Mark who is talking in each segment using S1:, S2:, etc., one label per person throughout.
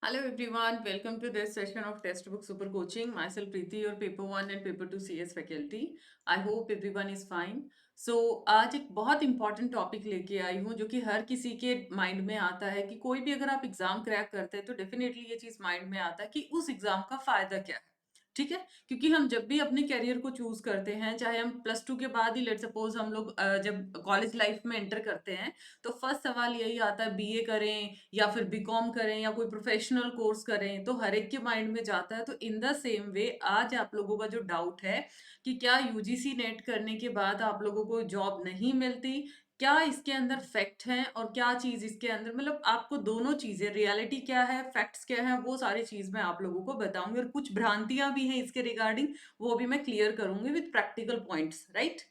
S1: Hello everyone, welcome to this session of Textbook Super Coaching. Myself Preeti, your paper 1 and paper 2 CS faculty. I hope everyone is fine. So आज एक बहुत important topic लेके आई हूँ जो कि हर किसी के माइंड में आता है कि कोई भी अगर आप एग्जाम क्रैक करते हैं तो डेफिनेटली ये चीज माइंड में आता है कि उस एग्जाम का फायदा क्या है। ठीक है, क्योंकि हम जब भी अपने करियर को चूज करते हैं, चाहे हम प्लस टू के बाद ही लेट सपोज हम लोग जब कॉलेज लाइफ में एंटर करते हैं, तो फर्स्ट सवाल यही आता है बीए करें या फिर बीकॉम करें या कोई प्रोफेशनल कोर्स करें, तो हर एक के माइंड में जाता है। तो इन द सेम वे आज आप लोगों का जो डाउट है कि क्या यूजीसी नेट करने के बाद आप लोगों को जॉब नहीं मिलती, क्या इसके अंदर फैक्ट है और क्या चीज इसके अंदर, मतलब आपको दोनों चीजें, रियलिटी क्या है, फैक्ट्स क्या है, वो सारी चीज मैं आप लोगों को बताऊंगी और कुछ भ्रांतियां भी हैं इसके रिगार्डिंग, वो भी मैं क्लियर करूंगी with practical points, right.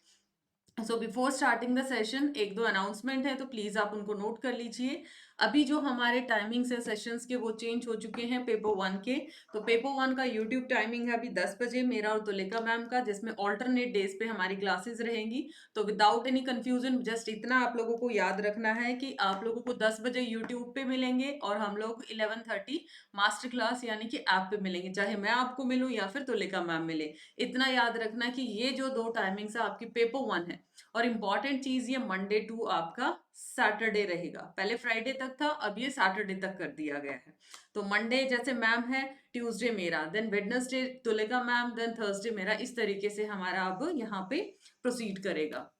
S1: So before starting the session एक दो अनाउंसमेंट है, तो प्लीज आप उनको नोट कर लीजिए। अभी जो हमारे टाइमिंग्स है सेशंस के वो चेंज हो चुके हैं पेपर वन के। तो पेपर वन का यूट्यूब टाइमिंग है अभी 10 बजे मेरा और तुलिका मैम का, जिसमें ऑल्टरनेट डेज पे हमारी क्लासेस रहेंगी। तो विदाउट एनी कंफ्यूजन जस्ट इतना आप लोगों को याद रखना है कि आप लोगों को 10 बजे यूट्यूब पे मिलेंगे और हम लोग 11:30 मास्टर क्लास यानी कि ऐप पे मिलेंगे, चाहे मैं आपको मिलूं या फिर तुलिका मैम मिले। इतना याद रखना कि ये जो दो टाइमिंग्स है आपकी पेपर वन है। और इंपॉर्टेंट चीज, ये मंडे टू आपका सैटरडे रहेगा, पहले फ्राइडे तक था, अब ये सैटरडे तक कर दिया गया है। तो मंडे जैसे मैम है, ट्यूसडे मेरा, then Wednesday Tulika ma'am, then Thursday मेरा, इस तरीके से हमारा अब यहाँ पे प्रोसीड करेगा।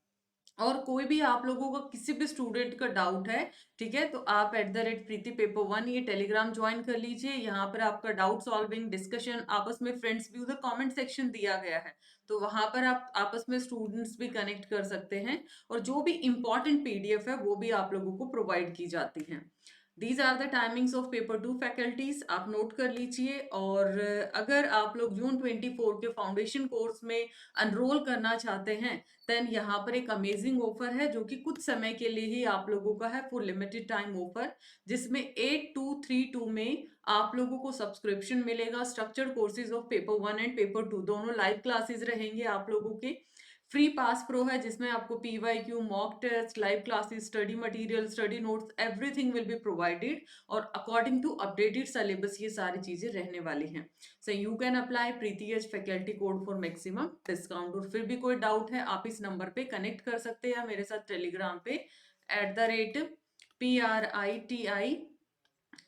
S1: और कोई भी आप लोगों का किसी भी स्टूडेंट का डाउट है, ठीक है, तो आप @प्रीति पेपर वन ये टेलीग्राम ज्वाइन कर लीजिए। यहाँ पर आपका डाउट सॉल्विंग डिस्कशन, आपस में फ्रेंड्स भी, उधर कमेंट सेक्शन दिया गया है, तो वहां पर आप आपस में स्टूडेंट्स भी कनेक्ट कर सकते हैं और जो भी इंपॉर्टेंट पीडीएफ है वो भी आप लोगों को प्रोवाइड की जाती है। These are the timings of paper to faculties, आप नोट कर लीजिए। और अगर आप लोग जून 24 के फाउंडेशन कोर्स में अनरोल करना चाहते हैं, देन यहाँ पर एक अमेजिंग ऑफर है जो कि कुछ समय के लिए ही आप लोगों का है, फॉर लिमिटेड टाइम ऑफर, जिसमें 8232 में आप लोगों को सब्सक्रिप्शन मिलेगा। Structured courses of paper one and paper two दोनों लाइव क्लासेस रहेंगे आप लोगों के। फ्री पास प्रो है जिसमें आपको PYQ, mock test, live classes, study material, study notes, everything will be provided और अकॉर्डिंग टू अपडेटेड सिलेबस ये सारी चीजें रहने वाली हैं। So you can apply Preeti as faculty code for maximum discount. और फिर भी कोई डाउट है आप इस नंबर पे कनेक्ट कर सकते हैं या मेरे साथ टेलीग्राम पे @PRITI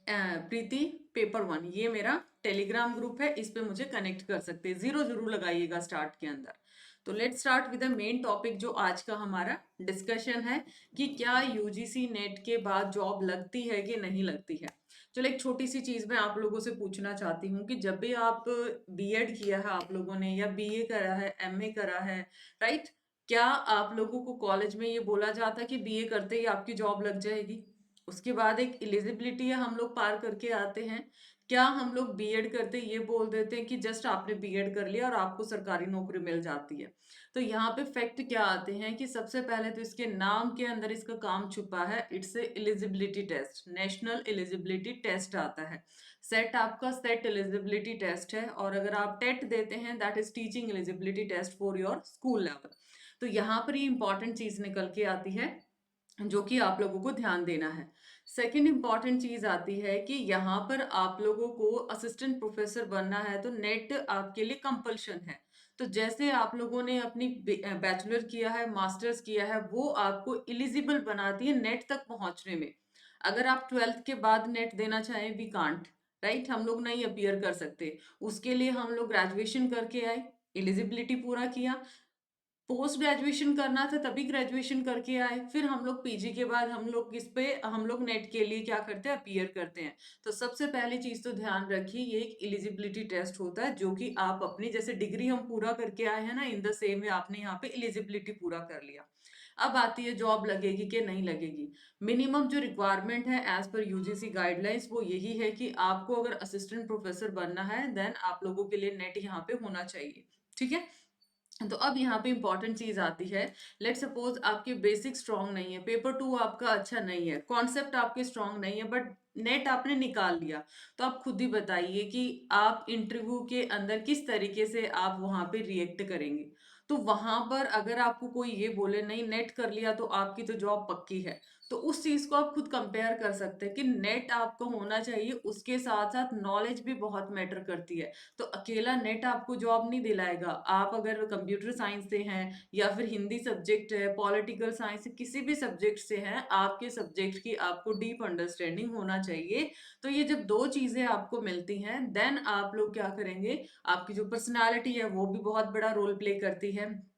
S1: प्रीति पेपर वन, ये मेरा टेलीग्राम ग्रुप है, इस पे मुझे कनेक्ट कर सकते हैं। 0 जरूर लगाइएगा स्टार्ट के अंदर। तो let's start with the main topic जो आज का हमारा डिस्कशन है कि क्या यूजीसी नेट के बाद जॉब लगती है कि नहीं लगती है। चलो एक छोटी सी चीज मैं आप लोगों से पूछना चाहती हूँ कि जब भी आप बीएड किया है आप लोगों ने, या बीए करा है, एमए करा है, राइट, क्या आप लोगों को कॉलेज में ये बोला जाता है कि बीए करते ही आपकी जॉब लग जाएगी? उसके बाद एक एलिजिबिलिटी है, हम लोग पार करके आते हैं। क्या हम लोग बीएड करते ये बोल देते हैं कि जस्ट आपने बीएड कर लिया और आपको सरकारी नौकरी मिल जाती है? तो यहाँ पे फैक्ट क्या आते हैं कि सबसे पहले तो इसके नाम के अंदर इसका काम छुपा है। It's a eligibility test, national eligibility test आता है। सेट आपका सेट एलिजिबिलिटी टेस्ट है, और अगर आप टेट देते हैं, that is teaching eligibility test for your school level. तो यहाँ पर ये इंपॉर्टेंट चीज निकल के आती है जो कि आप लोगों को ध्यान देना है। सेकंड इंपॉर्टेंट चीज आती है कि यहाँ पर आप लोगों को असिस्टेंट प्रोफेसर बनना है तो नेट आपके लिए कंपल्शन है। तो जैसे आप लोगों ने अपनी बैचलर किया है, मास्टर्स किया है, वो आपको इलिजिबल बनाती है नेट तक पहुंचने में। अगर आप 12th के बाद नेट देना चाहें, वी कांट, राइट, हम लोग नहीं अपियर कर सकते। उसके लिए हम लोग ग्रेजुएशन करके आए, एलिजिबिलिटी पूरा किया। पोस्ट ग्रेजुएशन करना था तभी ग्रेजुएशन करके आए, फिर हम लोग पीजी के बाद हम लोग इस पे हम लोग नेट के लिए क्या करते हैं, अपीयर करते हैं। तो सबसे पहली चीज तो ध्यान रखिए, ये एक एलिजिबिलिटी टेस्ट होता है जो कि आप अपनी जैसे डिग्री हम पूरा करके आए हैं ना, इन द सेम वे आपने यहाँ पे एलिजिबिलिटी पूरा कर लिया। अब आती है जॉब लगेगी कि नहीं लगेगी। मिनिमम जो रिक्वायरमेंट है एज पर यूजीसी गाइडलाइंस वो यही है कि आपको अगर असिस्टेंट प्रोफेसर बनना है देन आप लोगों के लिए नेट यहाँ पे होना चाहिए। ठीक है, तो अब यहाँ पे इंपॉर्टेंट चीज आती है। लेट सपोज आपके बेसिक स्ट्रांग नहीं है, पेपर टू आपका अच्छा नहीं है, कॉन्सेप्ट आपके स्ट्रांग नहीं है, बट नेट आपने निकाल लिया, तो आप खुद ही बताइए कि आप इंटरव्यू के अंदर किस तरीके से आप वहां पे रिएक्ट करेंगे। तो वहां पर अगर आपको कोई ये बोले नहीं नेट कर लिया तो आपकी तो जॉब पक्की है, तो उस चीज़ को आप खुद कंपेयर कर सकते हैं कि नेट आपको होना चाहिए, उसके साथ-साथ नॉलेज भी बहुत मैटर करती है। तो अकेला नेट आपको जॉब नहीं दिलाएगा। आप अगर कंप्यूटर साइंस से हैं या फिर हिंदी सब्जेक्ट है, पॉलिटिकल साइंस किसी भी सब्जेक्ट से हैं, आपके सब्जेक्ट की आपको डीप अंडरस्टैंडिंग होना चाहिए। तो ये जब 2 चीज़ें आपको मिलती हैं, देन आप लोग क्या करेंगे, आपकी जो पर्सनैलिटी है वो भी बहुत बड़ा रोल प्ले करती है।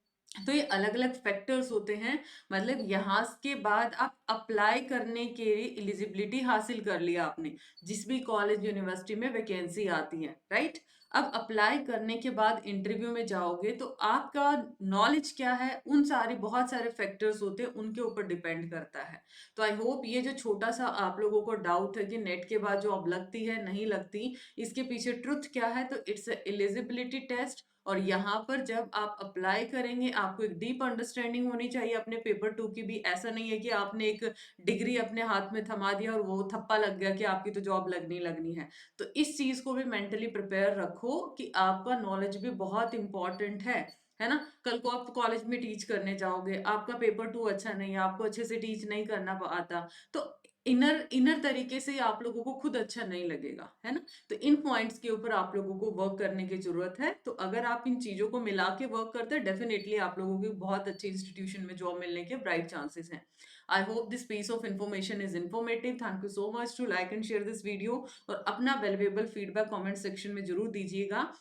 S1: तो ये अलग-अलग फैक्टर्स होते हैं, मतलब यहाँ के बाद आप अप्लाई करने के लिए एलिजिबिलिटी हासिल कर लिया आपने, जिस भी कॉलेज यूनिवर्सिटी में वैकेंसी आती है, राइट? अब अप्लाई करने के बाद इंटरव्यू में जाओगे तो आपका नॉलेज क्या है, उन सारे बहुत सारे फैक्टर्स होते हैं, उनके ऊपर डिपेंड करता है। तो आई होप ये जो छोटा-सा आप लोगों को डाउट है कि नेट के बाद जॉब लगती है, नहीं लगती, इसके पीछे ट्रुथ क्या है, तो इट्स अ एलिजिबिलिटी टेस्ट। और यहाँ पर जब आप अप्लाई करेंगे, आपको एक डीप अंडरस्टैंडिंग होनी चाहिए अपने पेपर 2 की भी। ऐसा नहीं है कि आपने एक डिग्री अपने हाथ में थमा दिया और वो थप्पा लग गया कि आपकी तो जॉब लगनी लगनी है। तो इस चीज़ को भी मेंटली प्रिपेयर रखो कि आपका नॉलेज भी बहुत इम्पोर्टेंट है ना? कल को आप कॉलेज में टीच करने जाओगे, आपका पेपर 2 अच्छा नहीं है, आपको अच्छे से टीच नहीं करना आता, तो इनर इनर तरीके से आप लोगों को खुद अच्छा नहीं लगेगा, है ना? तो इन पॉइंट्स के ऊपर आप लोगों को वर्क करने की ज़रूरत है। तो अगर आप इन चीज़ों को मिला के वर्क करते हैं, डेफिनिटली आप लोगों को बहुत अच्छे इंस्टीट्यूशन में जॉब मिलने के ब्राइट चांसेस हैं। I hope this piece of information is informative. Thank you so much to like and share this video, और अपना वैल्यूएबल फीडबैक कमेंट सेक्शन में ज़रूर दीजिएगा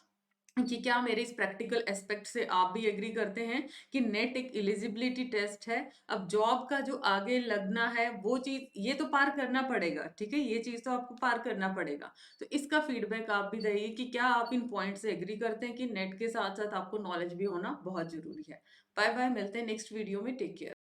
S1: कि क्या मेरे इस प्रैक्टिकल एस्पेक्ट से आप भी एग्री करते हैं कि नेट एक एलिजिबिलिटी टेस्ट है। अब जॉब का जो आगे लगना है वो चीज़ ये तो पार करना पड़ेगा, ठीक है? ये चीज़ तो आपको पार करना पड़ेगा। तो इसका फीडबैक आप भी दइए कि क्या आप इन पॉइंट से एग्री करते हैं कि नेट के साथ-साथ आपको नॉलेज भी होना बहुत ज़रूरी है। बाय-बाय, मिलते हैं नेक्स्ट वीडियो में, टेक केयर।